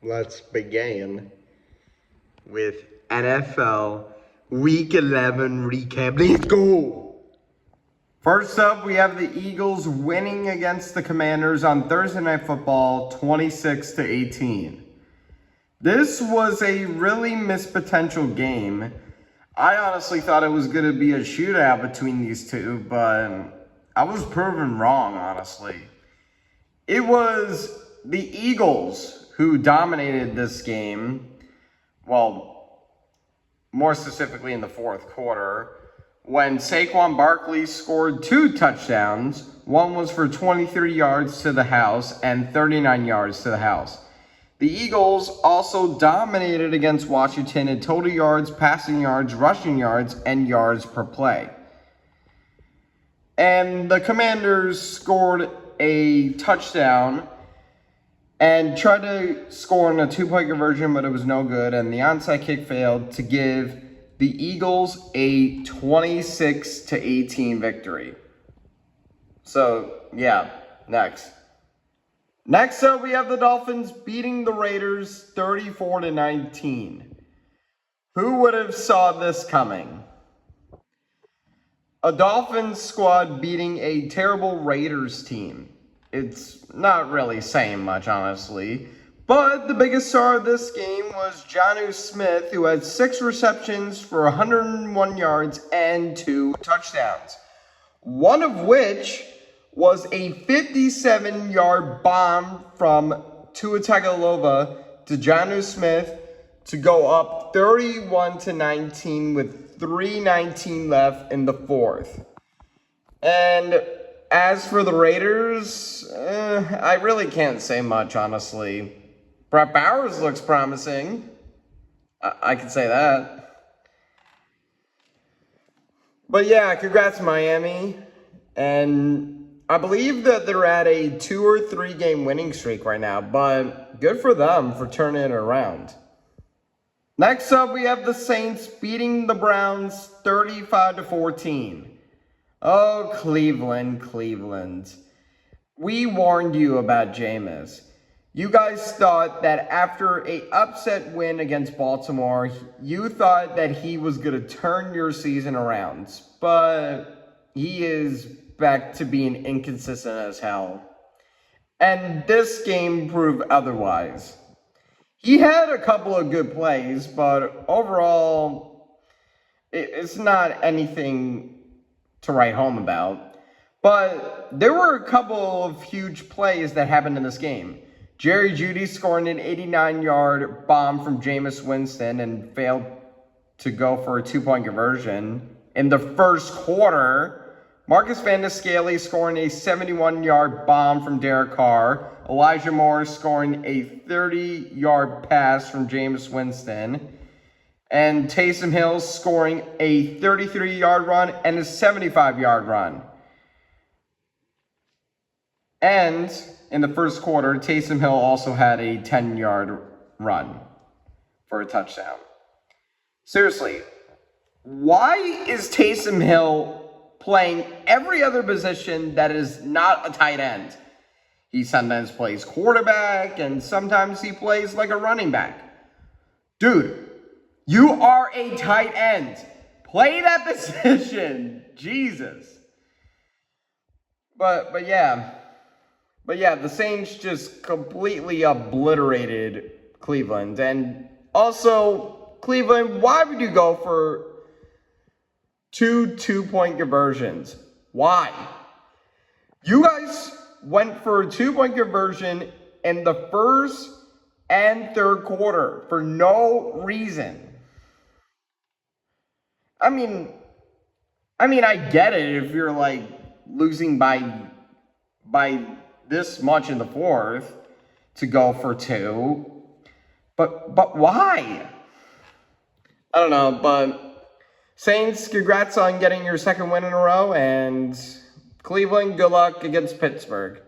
Let's begin with NFL Week 11 recap. Let's go! First up, we have the Eagles winning against the Commanders on Thursday Night Football, 26-18. This was a really missed potential game. I honestly thought it was going to be a shootout between these two, but I was proven wrong, honestly. It was the Eagles who dominated this game, well, more specifically in the fourth quarter, when Saquon Barkley scored 2 touchdowns. One was for 23 yards to the house and 39 yards to the house. The Eagles also dominated against Washington in total yards, passing yards, rushing yards, and yards per play. And the Commanders scored a touchdown and tried to score on a 2-point conversion, but it was no good, and the onside kick failed to give the Eagles a 26-18 victory. So, yeah, next. Next up, we have the Dolphins beating the Raiders 34-19. Who would have saw this coming? A Dolphins squad beating a terrible Raiders team. It's not really saying much, honestly. But the biggest star of this game was Jonnu Smith, who had 6 receptions for 101 yards and 2 touchdowns. One of which was a 57-yard bomb from Tua Tagovailoa to Jonnu Smith to go up 31-19 with 3:19 left in the fourth. And as for the Raiders, I really can't say much, honestly. Brett Bowers looks promising. I can say that. But yeah, congrats Miami. And I believe that they're at a 2 or 3 game winning streak right now, but good for them for turning it around. Next up, we have the Saints beating the Browns 35-14. Oh, Cleveland. We warned you about Jameis. You guys thought that after an upset win against Baltimore, you thought that he was going to turn your season around. But he is back to being inconsistent as hell. And this game proved otherwise. He had a couple of good plays, but overall, it's not anything to write home about. But there were a couple of huge plays that happened in this game. Jerry Jeudy scoring an 89-yard bomb from Jameis Winston and failed to go for a 2-point conversion. In the first quarter, Marcus Vandescaley scoring a 71-yard bomb from Derek Carr. Elijah Moore scoring a 30-yard pass from Jameis Winston. And Taysom Hill scoring a 33-yard run and a 75-yard run. And in the first quarter, Taysom Hill also had a 10-yard run for a touchdown. Seriously, why is Taysom Hill playing every other position that is not a tight end? He sometimes plays quarterback, and sometimes he plays like a running back. Dude, you are a tight end. Play that position. Jesus. But yeah, the Saints just completely obliterated Cleveland. And also, Cleveland, why would you go for 2 2-point conversions? Why? You guys went for a 2-point conversion in the first and third quarter for no reason. I mean, I get it if you're like losing by this much in the fourth to go for 2, but why? I don't know, but Saints, congrats on getting your second win in a row, and Cleveland, good luck against Pittsburgh.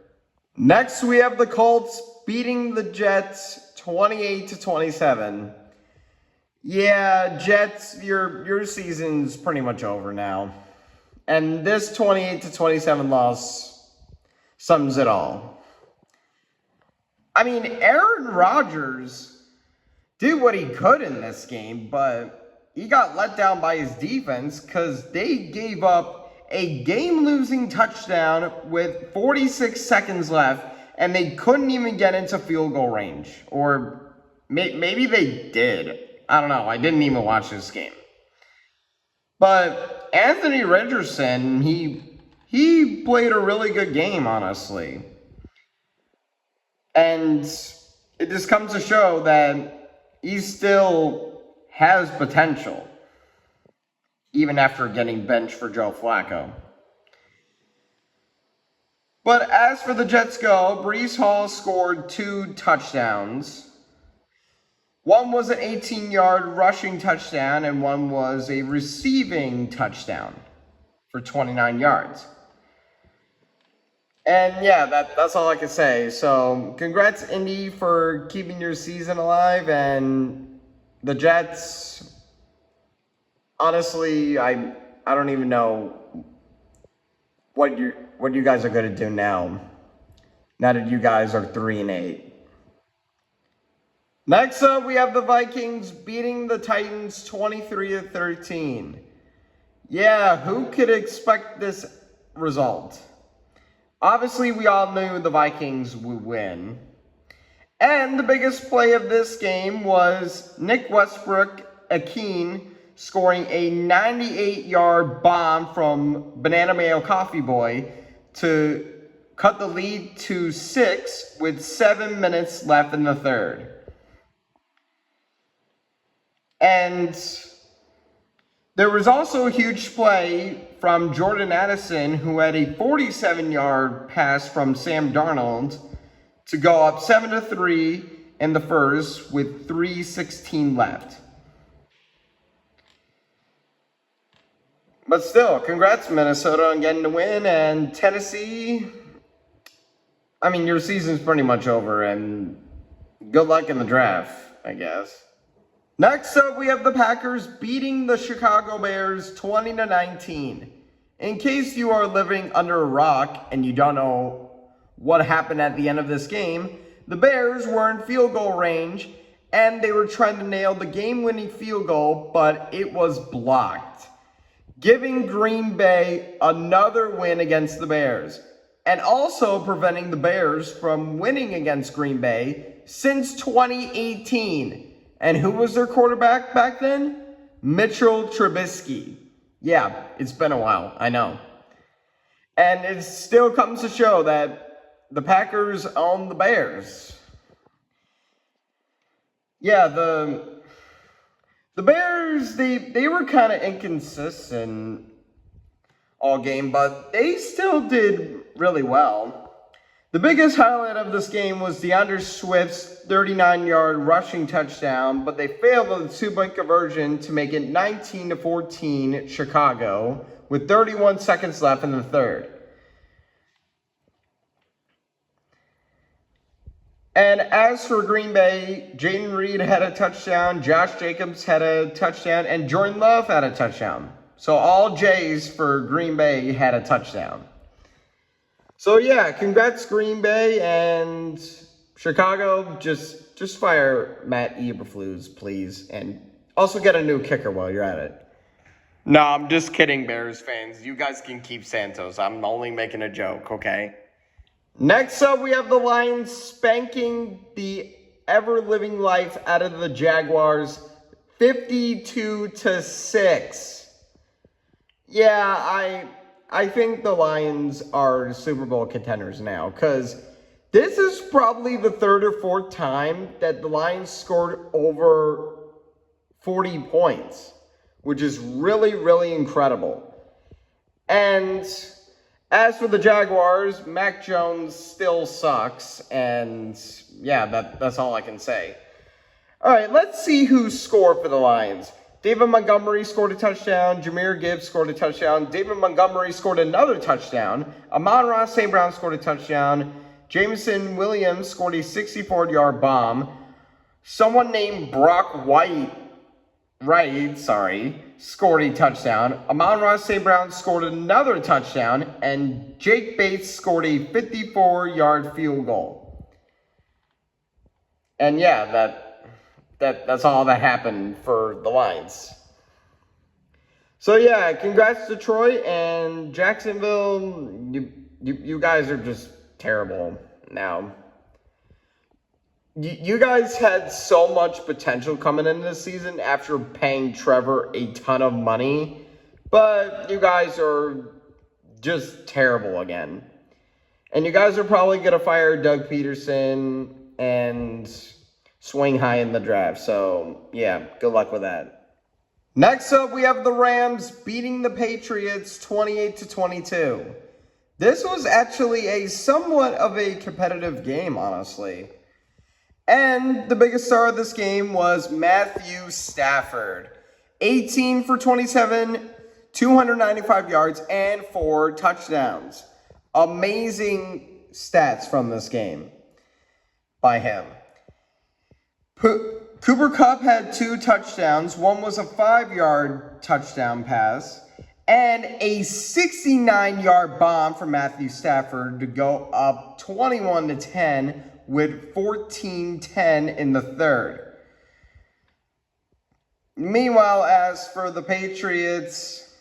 Next, we have the Colts beating the Jets 28-27. Yeah, Jets, your season's pretty much over now. And this 28-27 loss sums it all. I mean, Aaron Rodgers did what he could in this game, but he got let down by his defense because they gave up a game-losing touchdown with 46 seconds left, and they couldn't even get into field goal range. Or maybe they did. I don't know. I didn't even watch this game. But Anthony Richardson, he played a really good game, honestly. And it just comes to show that he still has potential, even after getting benched for Joe Flacco. But as for the Jets go, Breece Hall scored 2 touchdowns. One was an 18-yard rushing touchdown, and one was a receiving touchdown for 29 yards. And yeah, that's all I can say. So congrats, Indy, for keeping your season alive. And the Jets, honestly, I don't even know what you guys are going to do now that you guys are 3-8. Next up, we have the Vikings beating the Titans 23-13. Yeah, who could expect this result? Obviously, we all knew the Vikings would win. And the biggest play of this game was Nick Westbrook-Ikhine scoring a 98-yard bomb from Banana Mayo Coffee Boy to cut the lead to 6 with 7 minutes left in the third. And there was also a huge play from Jordan Addison, who had a 47-yard pass from Sam Darnold to go up 7-3 in the first with 3:16 left. But still, congrats Minnesota on getting the win, and Tennessee, I mean, your season's pretty much over, and good luck in the draft, I guess. Next up, we have the Packers beating the Chicago Bears 20-19. In case you are living under a rock and you don't know what happened at the end of this game, the Bears were in field goal range and they were trying to nail the game-winning field goal, but it was blocked, giving Green Bay another win against the Bears, and also preventing the Bears from winning against Green Bay since 2018. And who was their quarterback back then? Mitchell Trubisky. Yeah, it's been a while, I know. And it still comes to show that the Packers own the Bears. Yeah, the Bears, they were kind of inconsistent all game, but they still did really well. The biggest highlight of this game was DeAndre Swift's 39-yard rushing touchdown, but they failed on the two-point conversion to make it 19-14 Chicago with 31 seconds left in the third. And as for Green Bay, Jayden Reed had a touchdown, Josh Jacobs had a touchdown, and Jordan Love had a touchdown. So all Jays for Green Bay had a touchdown. So yeah, congrats Green Bay, and Chicago, just fire Matt Eberflus, please, and also get a new kicker while you're at it. No, I'm just kidding, Bears fans. You guys can keep Santos. I'm only making a joke, okay? Next up, we have the Lions spanking the ever-living life out of the Jaguars, 52-6. Yeah, I think the Lions are Super Bowl contenders now, because this is probably the third or fourth time that the Lions scored over 40 points, which is really, really incredible. And as for the Jaguars, Mac Jones still sucks, and yeah, that's all I can say. All right, let's see who scored for the Lions. David Montgomery scored a touchdown. Jahmyr Gibbs scored a touchdown. David Montgomery scored another touchdown. Amon-Ra St. Brown scored a touchdown. Jameson Williams scored a 64-yard bomb. Someone named Brock Wright, scored a touchdown. Amon-Ra St. Brown scored another touchdown. And Jake Bates scored a 54-yard field goal. And yeah, that's all that happened for the Lions. So yeah, congrats Detroit and Jacksonville. You guys are just terrible now. You guys had so much potential coming into this season after paying Trevor a ton of money, but you guys are just terrible again. And you guys are probably going to fire Doug Peterson and swing high in the draft. So, yeah, good luck with that. Next up, we have the Rams beating the Patriots 28-22. This was actually a somewhat of a competitive game, honestly. And the biggest star of this game was Matthew Stafford. 18 for 27, 295 yards, and 4 touchdowns. Amazing stats from this game by him. Cooper Kupp had 2 touchdowns. One was a 5-yard touchdown pass. And a 69-yard bomb from Matthew Stafford to go up 21-10 with 14-10 in the third. Meanwhile, as for the Patriots,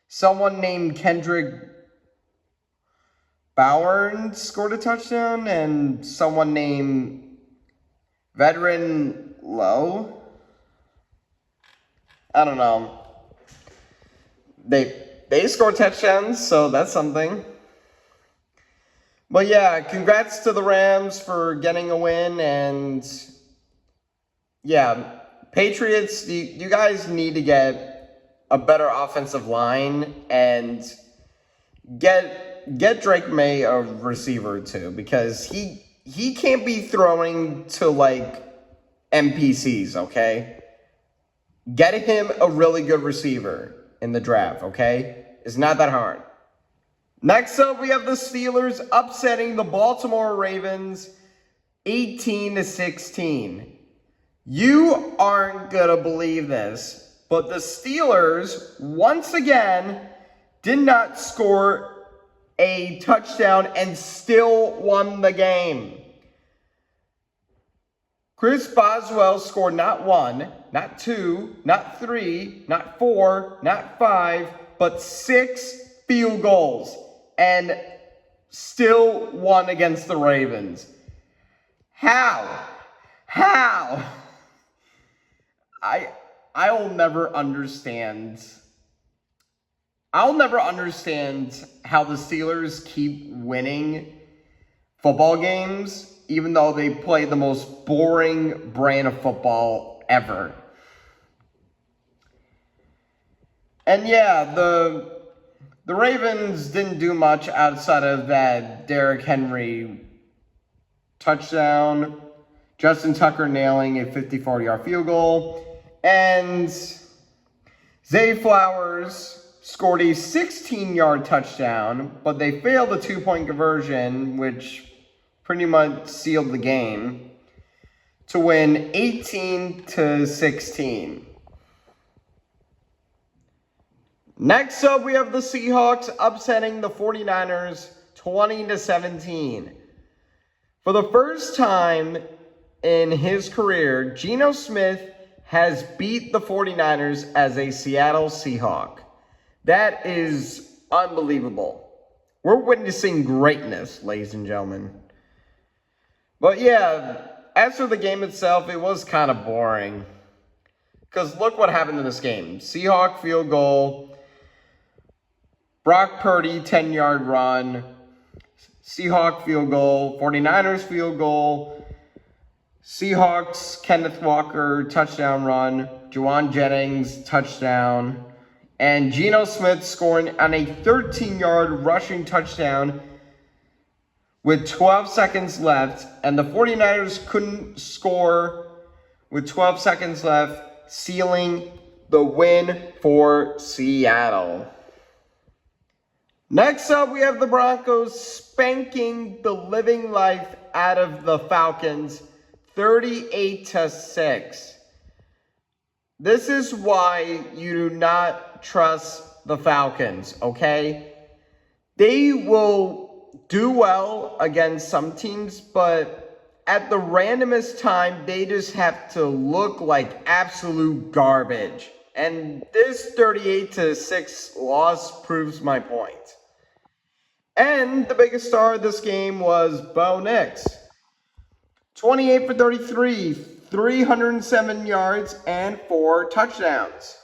someone named Kendrick Bourne scored a touchdown, and someone named Veteran Lowe. I don't know. They scored touchdowns, so that's something. But yeah, congrats to the Rams for getting a win, and yeah, Patriots, you guys need to get a better offensive line and get Drake May a receiver too, because he can't be throwing to like NPCs, okay? Get him a really good receiver in the draft, okay? It's not that hard. Next up, we have the Steelers upsetting the Baltimore Ravens 18-16. You aren't going to believe this, but the Steelers, once again, did not score a touchdown and still won the game. Chris Boswell scored not 1, not 2, not 3, not 4, not 5, but 6 field goals. And still won against the Ravens. How? I'll never understand. I'll never understand how the Steelers keep winning football games, even though they play the most boring brand of football ever. And yeah, the Ravens didn't do much outside of that Derrick Henry touchdown, Justin Tucker nailing a 54-yard field goal, and Zay Flowers scored a 16-yard touchdown, but they failed a 2-point conversion, which pretty much sealed the game, to win 18-16. Next up, we have the Seahawks upsetting the 49ers 20-17. For the first time in his career, Geno Smith has beat the 49ers as a Seattle Seahawk. That is unbelievable. We're witnessing greatness, ladies and gentlemen. But yeah, as for the game itself, it was kind of boring. Because look what happened in this game. Seahawk field goal. Brock Purdy, 10-yard run. Seahawk field goal. 49ers field goal. Seahawks, Kenneth Walker, touchdown run. Juwan Jennings, touchdown. And Geno Smith scoring on a 13-yard rushing touchdown with 12 seconds left. And the 49ers couldn't score with 12 seconds left, sealing the win for Seattle. Next up, we have the Broncos spanking the living life out of the Falcons 38-6. This is why you do not trust the Falcons, okay? They will do well against some teams, but at the randomest time, they just have to look like absolute garbage. And this 38-6 loss proves my point. And the biggest star of this game was Bo Nix. 28 for 33, 307 yards, and 4 touchdowns.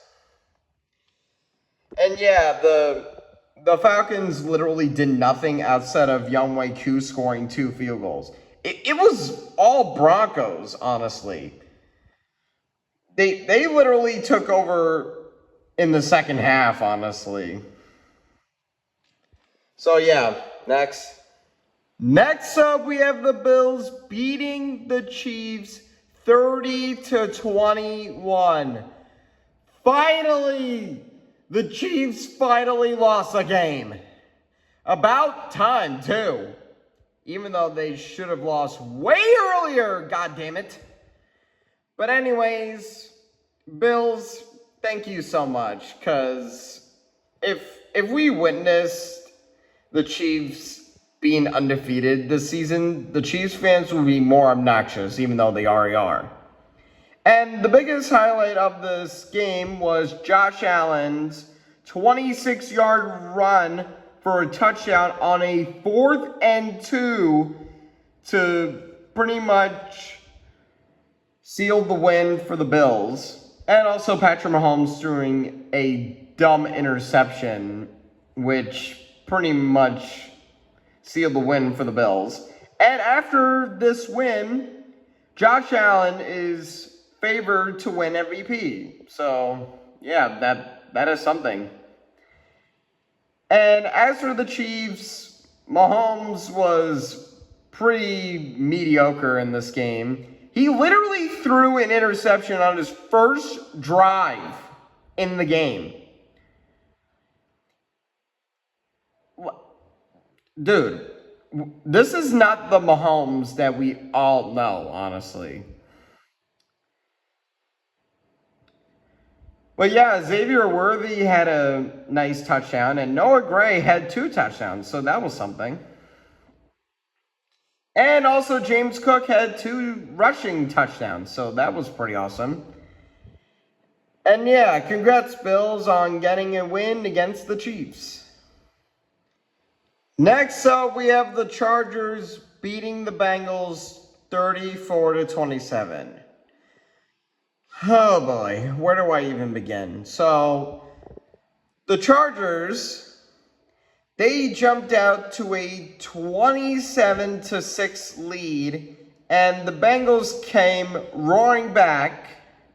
And yeah, the Falcons literally did nothing outside of Younghoe Koo scoring 2 field goals. It was all Broncos, honestly. They literally took over in the second half, honestly. So yeah, next. Next up, we have the Bills beating the Chiefs 30-21. Finally, the Chiefs finally lost a game. About time, too. Even though they should have lost way earlier, goddammit. But anyways, Bills, thank you so much. Because if we witnessed the Chiefs being undefeated this season, the Chiefs fans will be more obnoxious, even though they already are. And the biggest highlight of this game was Josh Allen's 26-yard run for a touchdown on a 4th and 2 to pretty much seal the win for the Bills. And also Patrick Mahomes throwing a dumb interception, which pretty much sealed the win for the Bills. And after this win, Josh Allen is favored to win MVP. So, yeah, that is something. And as for the Chiefs, Mahomes was pretty mediocre in this game. He literally threw an interception on his first drive in the game. Dude, this is not the Mahomes that we all know, honestly. But yeah, Xavier Worthy had a nice touchdown, and Noah Gray had 2 touchdowns, so that was something. And also James Cook had 2 rushing touchdowns, so that was pretty awesome. And yeah, congrats Bills on getting a win against the Chiefs. Next up, we have the Chargers beating the Bengals 34-27. Oh boy, where do I even begin? So, the Chargers, they jumped out to a 27-6 lead, and the Bengals came roaring back.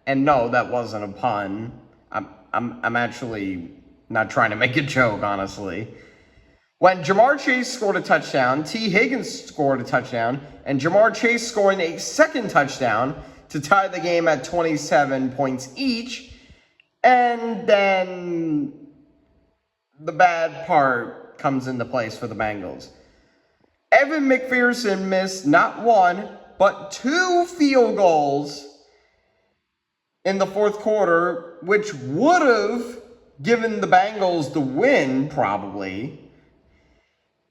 And no, that wasn't a pun. I'm actually not trying to make a joke, honestly. When Jamar Chase scored a touchdown, T. Higgins scored a touchdown, and Jamar Chase scoring a second touchdown to tie the game at 27 points each. And then the bad part comes into place for the Bengals. Evan McPherson missed not 1, but 2 field goals in the 4th quarter, which would have given the Bengals the win, probably.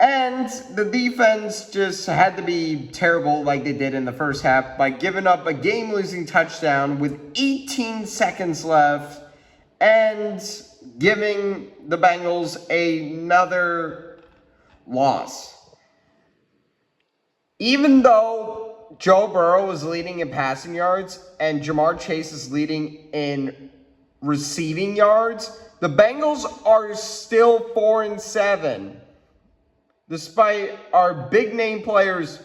And the defense just had to be terrible like they did in the first half by giving up a game-losing touchdown with 18 seconds left and giving the Bengals another loss. Even though Joe Burrow is leading in passing yards and Jamar Chase is leading in receiving yards, the Bengals are still 4-7. Despite our big name players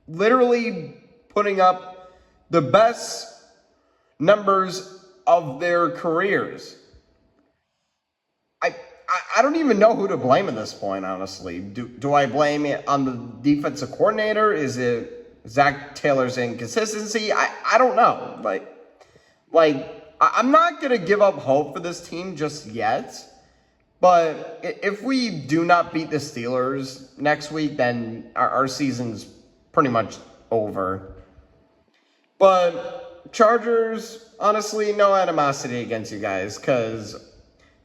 literally putting up the best numbers of their careers. I don't even know who to blame at this point, honestly. Do I blame it on the defensive coordinator? Is it Zach Taylor's inconsistency? I don't know. I'm not going to give up hope for this team just yet. But if we do not beat the Steelers next week, then our season's pretty much over. But Chargers, honestly, no animosity against you guys, because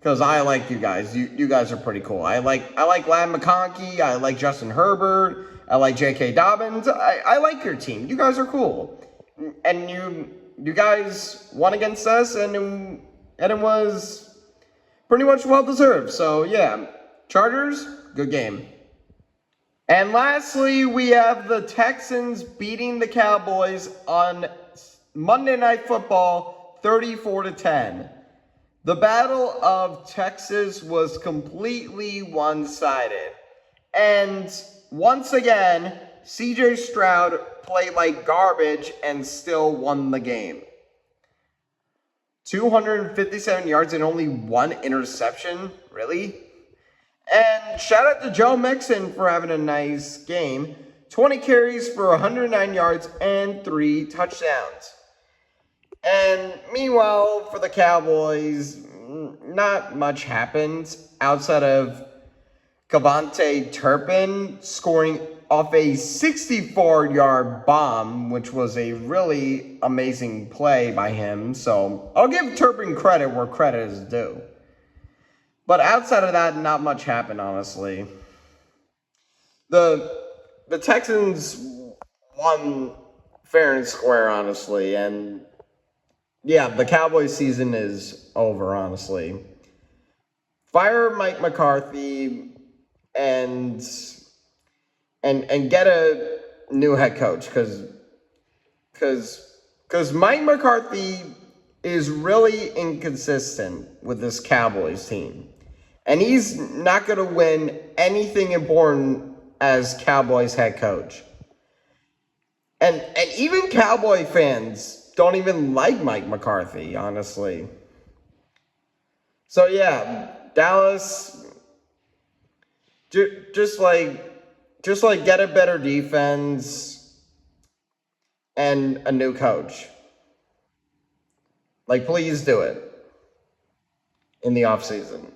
I like you guys. You guys are pretty cool. I like Ladd McConkey. I like Justin Herbert. I like J.K. Dobbins. I like your team. You guys are cool. And you guys won against us, and it was pretty much well-deserved. So, yeah, Chargers, good game. And lastly, we have the Texans beating the Cowboys on Monday Night Football 34-10. The Battle of Texas was completely one-sided. And once again, CJ Stroud played like garbage and still won the game. 257 yards and only one interception? Really? And shout out to Joe Mixon for having a nice game. 20 carries for 109 yards and 3 touchdowns. And meanwhile, for the Cowboys, not much happened outside of Cavante Turpin scoring off a 64-yard bomb, which was a really amazing play by him. So I'll give Turpin credit where credit is due. But outside of that, not much happened, honestly. The Texans won fair and square, honestly, and yeah, the Cowboys season is over, honestly. Fire Mike McCarthy and get a new head coach, because Mike McCarthy is really inconsistent with this Cowboys team. And he's not going to win anything important as Cowboys head coach. And even Cowboy fans don't even like Mike McCarthy, honestly. So yeah, Dallas, just like get a better defense and a new coach. Like, please do it in the offseason.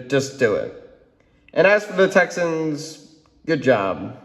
Just do it. And as for the Texans, good job.